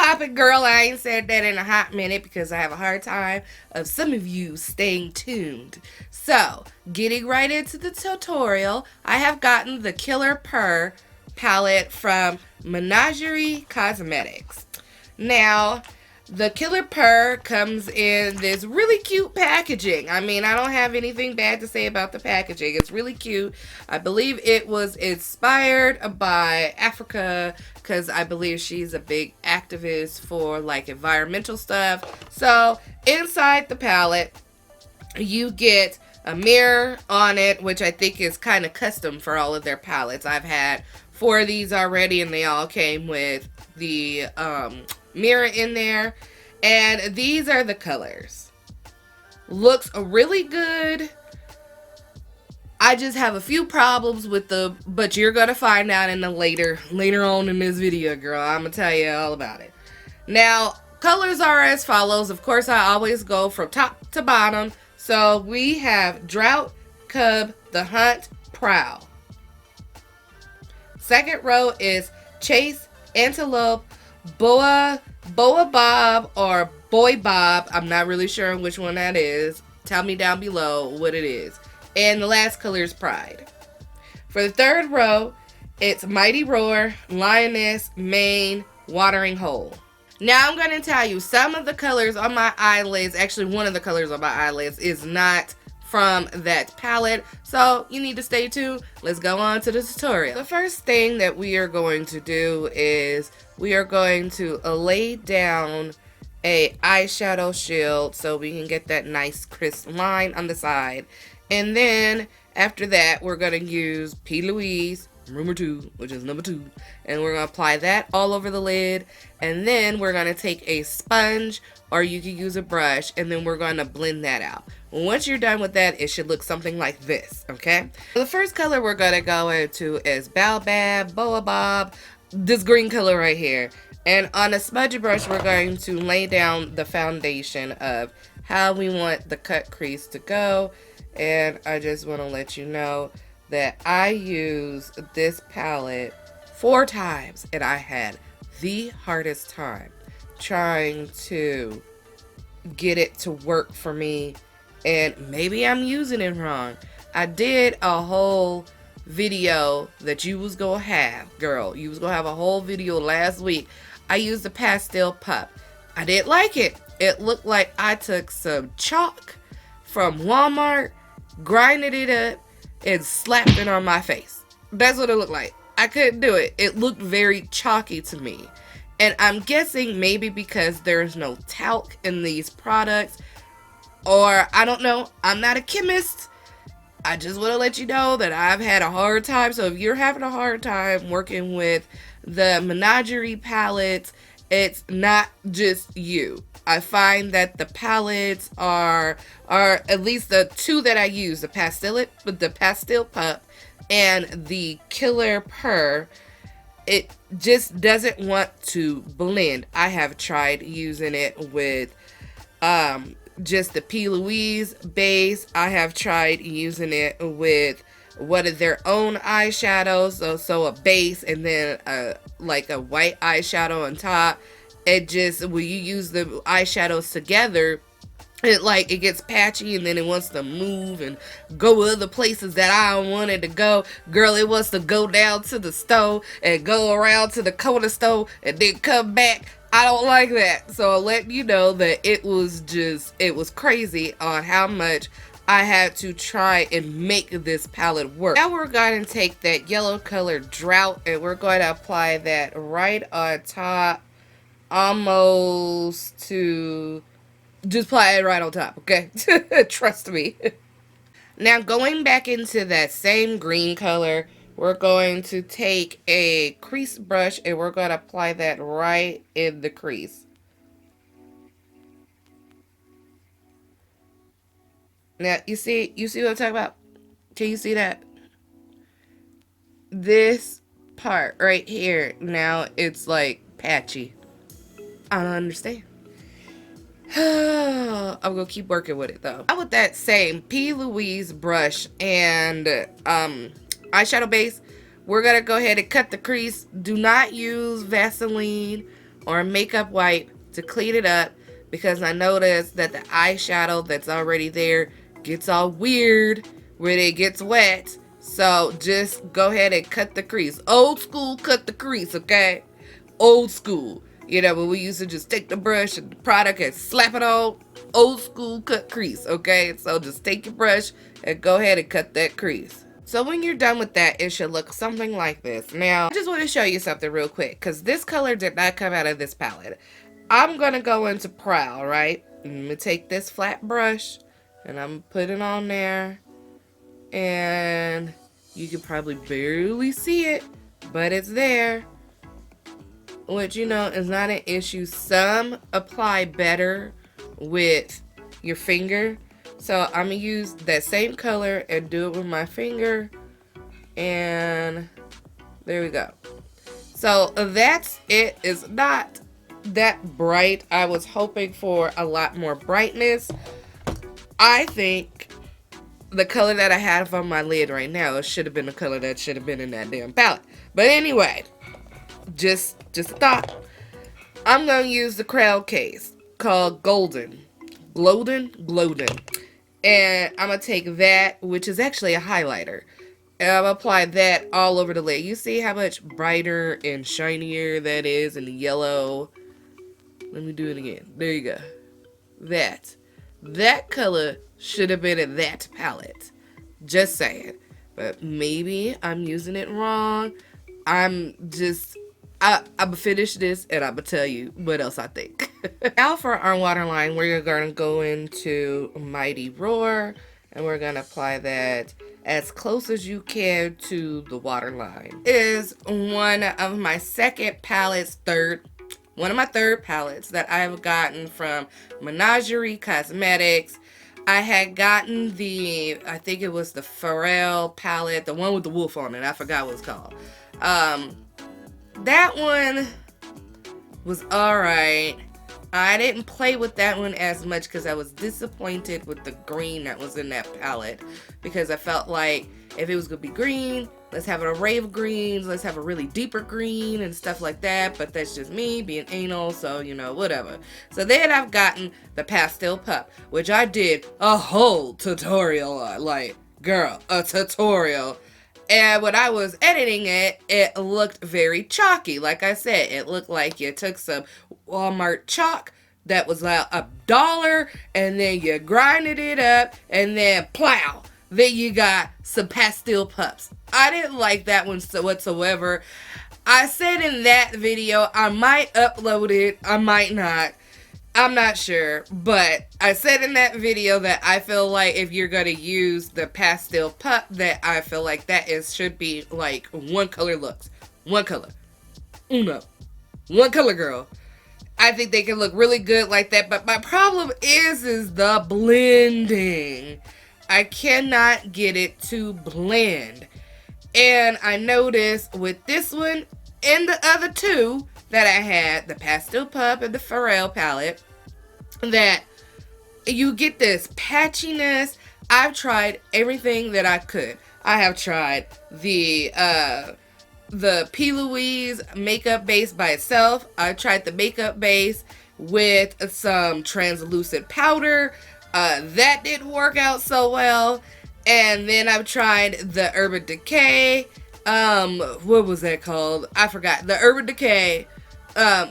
poppin', girl? I ain't said that in a hot minute because I have a hard time of some of you staying tuned. So, getting right into the tutorial, I have gotten the Killer Purr palette from Menagerie Cosmetics. Now, the Killer Purr comes in this really cute packaging. I mean, I don't have anything bad to say about the packaging. It's really cute. I believe it was inspired by Africa because I believe she's a big activist for like environmental stuff. So, inside the palette, you get a mirror on it, which I think is kind of custom for all of their palettes. I've had 4 of these already, and they all came with the mirror in there. And these are the colors. Looks really good. I just have a few problems with but you're gonna find out in the later on in this video, girl. I'm gonna tell you all about it. Now, colors are as follows. Of course, I always go from top to bottom. So we have Drought, Cub, The Hunt, Prowl. Second row is Chase, Antelope, Boa Bob, or Boy Bob. I'm not really sure which one that is. Tell me down below what it is. And the last color is Pride. For the third row, it's Mighty Roar, Lioness, Mane, Watering Hole. Now I'm going to tell you, some of the colors on my eyelids, actually one of the colors on my eyelids is not from that palette, so you need to stay tuned. Let's go on to the tutorial. The first thing that we are going to do is we are going to lay down a eyeshadow shield so we can get that nice crisp line on the side. And then after that, we're going to use P. Louise Rumor 2, which is number 2, and we're going to apply that all over the lid. And then we're going to take a sponge, or you can use a brush, and then we're going to blend that out. Once you're done with that, it should look something like this, okay? So the first color we're going to go into is Baobab, Boa Bob, this green color right here. And on a smudgy brush, we're going to lay down the foundation of how we want the cut crease to go. And I just want to let you know that I used this palette 4 times, and I had the hardest time trying to get it to work for me. And maybe I'm using it wrong. I did a whole video that you was gonna have, girl. You was gonna have a whole video last week. I used the pastel pup. I didn't like it. It looked like I took some chalk from Walmart, grinded it up, and slapped it on my face. That's what it looked like. I couldn't do it. It looked very chalky to me. And I'm guessing maybe because there's no talc in these products, or I don't know. I'm not a chemist. I just want to let you know that I've had a hard time. So if you're having a hard time working with the Menagerie palettes, it's not just you. I find that the palettes are at least the 2 that I use, the pastel pup and the Killer Purr, it just doesn't want to blend. I have tried using it with just the P. Louise base. I have tried using it with one of their own eyeshadows, so a base and then like a white eyeshadow on top. It just, when you use the eyeshadows together, it gets patchy, and then it wants to move and go other places that I don't want it to go. Girl, it wants to go down to the stove and go around to the corner stove and then come back. I don't like that. So I'll let you know that it was crazy on how much I had to try and make this palette work. Now we're going to take that yellow color Drought, and we're going to apply that right on top, almost to just apply it right on top, okay? Trust me. Now going back into that same green color, we're going to take a crease brush and we're going to apply that right in the crease. Now you see what I'm talking about? Can you see that? This part right here, now it's like patchy. I don't understand. I'm gonna keep working with it though. Now with that same P. Louise brush and eyeshadow base, we're gonna go ahead and cut the crease. Do not use Vaseline or a makeup wipe to clean it up, because I noticed that the eyeshadow that's already there gets all weird when it gets wet. So just go ahead and cut the crease. Old school, cut the crease, okay? Old school. You know, when we used to just take the brush and the product and slap it on. Old school, cut crease, okay? So just take your brush and go ahead and cut that crease. So when you're done with that, it should look something like this. Now, I just want to show you something real quick, because this color did not come out of this palette. I'm going to go into Prowl, right? I'm going to take this flat brush, and I'm going to put it on there. And you can probably barely see it, but it's there. Which, you know, is not an issue. Some apply better with your finger. So I'm going to use that same color and do it with my finger. And there we go. So that's it. It's not that bright. I was hoping for a lot more brightness. I think the color that I have on my lid right now should have been the color that should have been in that damn palette. But anyway, just a thought. I'm going to use the crowd case called Gloden. And I'm going to take that, which is actually a highlighter, and I'm going to apply that all over the lid. You see how much brighter and shinier that is in the yellow? Let me do it again. There you go. That color should have been in that palette. Just saying. But maybe I'm using it wrong. I'm gonna finish this and I'm gonna tell you what else I think. Now for our waterline, we're gonna go into Mighty Roar, and we're gonna apply that as close as you can to the waterline. Is one of my third palettes that I've gotten from Menagerie Cosmetics. I had gotten I think it was the Pharrell palette, the one with the wolf on it. I forgot what it's called. That one was alright. I didn't play with that one as much because I was disappointed with the green that was in that palette. Because I felt like if it was going to be green, let's have an array of greens, let's have a really deeper green and stuff like that. But that's just me being anal, so, you know, whatever. So then I've gotten the Pastel Pup, which I did a whole tutorial on. Like, girl, a tutorial. And when I was editing it, it looked very chalky. Like I said, it looked like you took some Walmart chalk that was like $1, and then you grinded it up, and then plow. Then you got some Pastel Pups. I didn't like that one whatsoever. I said in that video, I might upload it, I might not. I'm not sure, but I said in that video that I feel like if you're going to use the Pastel Pup, that I feel like should be like one color looks. One color. Uno. One color, girl. I think they can look really good like that, but my problem is the blending. I cannot get it to blend. And I noticed with this one and the other two that I had, the Pastel Pup and the Pharrell palette, that you get this patchiness. I've tried everything that I could. I have tried the P. Louise makeup base by itself. I tried the makeup base with some translucent powder. That didn't work out so well. And then I've tried the Urban Decay. What was that called? I forgot. The Urban Decay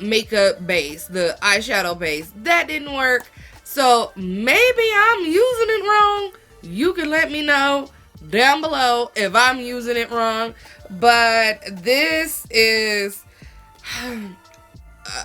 makeup base, the eyeshadow base. That didn't work. So maybe I'm using it wrong. You can let me know down below if I'm using it wrong. But this is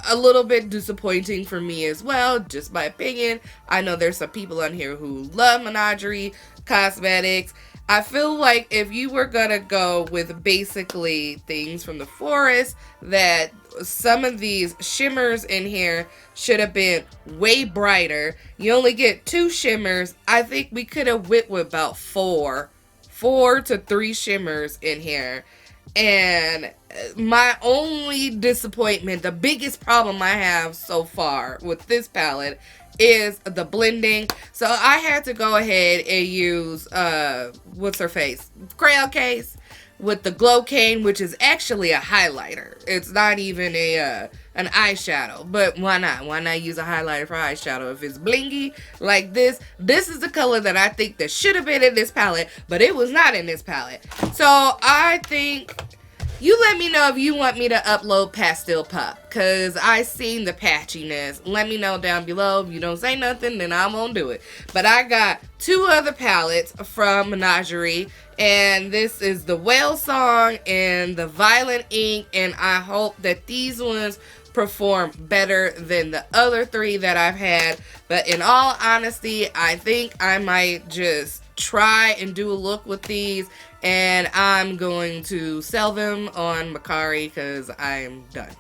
a little bit disappointing for me as well, just my opinion. I know there's some people on here who love Menagerie Cosmetics. I feel like if you were gonna go with basically things from the forest, that some of these shimmers in here should have been way brighter. You only get 2 shimmers. I think we could have went with about 4 to 3 shimmers in here. And my only disappointment, the biggest problem I have so far with this palette is the blending. So I had to go ahead and use what's her face, Crayon Case with the Glow Cane, which is actually a highlighter. It's not even a an eyeshadow. But why not? Why not use a highlighter for eyeshadow? If it's blingy like this, this is the color that I think that should have been in this palette, but it was not in this palette. So I think you let me know if you want me to upload Pastel Pup, because I seen the patchiness. Let me know down below. If you don't say nothing, then I won't do it. But I got 2 other palettes from Menagerie, and this is the Whale Song and the Violent Ink, and I hope that these ones perform better than the other 3 that I've had. But in all honesty, I think I might just try and do a look with these, and I'm going to sell them on Mercari because I'm done.